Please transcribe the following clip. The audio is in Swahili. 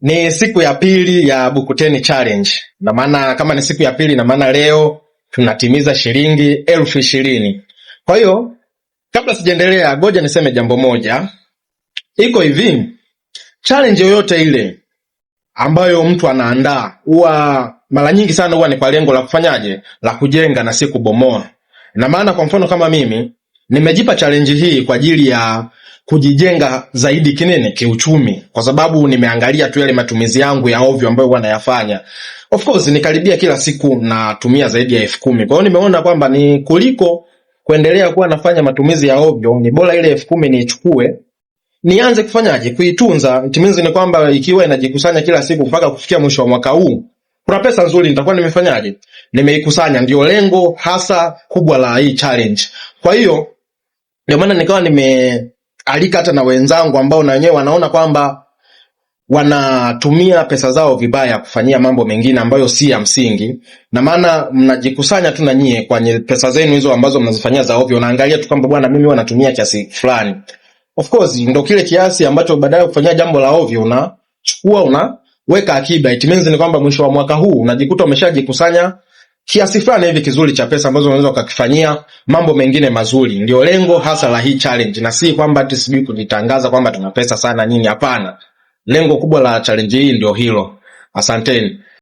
Ni siku ya pili ya Bukuteni Challenge. Na maana kama ni siku ya pili, na maana leo tunatimiza shilingi 20,000. Kwa hiyo kabla sijaendelea, ngoja niseme jambo moja. Iko hivi, challenge yoyote ile ambayo mtu anaandaa huwa mara nyingi sana huwa ni kwa lengo la kufanyaje, la kujenga na si kubomoa. Na maana kwa mfano kama mimi nimejipa challenge hii kwa ajili ya kujijenga zaidi kiuchumi, kwa sababu nimeangalia tu yale matumizi yangu ya ovyo ambayo huwa nayafanya. Of course nikaribia kila siku natumia zaidi ya 10,000. Kwa hiyo nimeona kwamba ni kuliko kuendelea kuwa nafanya matumizi ya ovyo, ni bora ile 10,000 niichukue nianze kufanyaje, kuitunza. Itimizi ni kwamba ikiwa inajikusanya kila siku mpaka kufikia mwisho wa mwaka huu, kuna pesa nzuri nitakuwa nimefanyaje, nimeikusanya. Ndio lengo hasa kubwa la hii challenge. Kwa hiyo ndio maana nikawa nimealika hata na wenzangu ambao na wenyewe wanaona kwamba wanatumia pesa zao vibaya kufanyia mambo mengine ambayo si ya msingi. Na maana mnajikusanya tu na nyie kwenye pesa zenu hizo ambazo mnazifanyia za ovyo, naangalia tu kwamba bwana, mimi wanatumia kiasi fulani. Of course ndio kile kiasi ambacho baadaye kufanyia jambo la ovyo unachukua unaweka akiba. It means ni kwamba mwisho wa mwaka huu unajikuta umeshajikusanya kiasi fulani hivi kizuri cha pesa ambazo unaweza ukakifanyia mambo mengine mazuri. Ndio lengo hasa la hii challenge, na si kwamba ati sijui kujitangaza kwamba tuna pesa sana nini. Hapana, lengo kubwa la challenge hii ndio hilo. Asanteni.